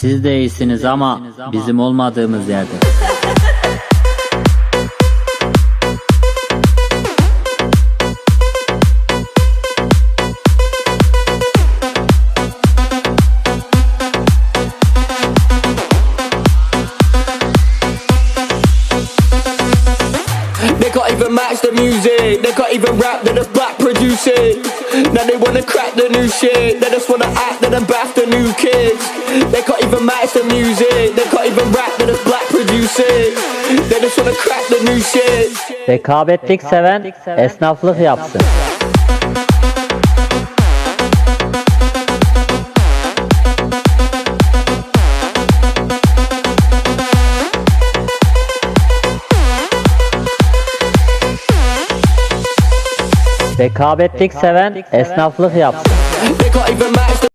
Siz de iyisiniz ama bizim olmadığımız yerde. They can't even match the music. They can't even rap, they're the black producers. Now they wanna crack the new shit. They just wanna act, they're the bath the new kids. They can't even match the music. They can't even rap, they're the black producers. They just wanna crack the new shit. Rekabetlik seven esnaflık yapsın. Rekabetlik seven esnaflık yapsın. They can't even match the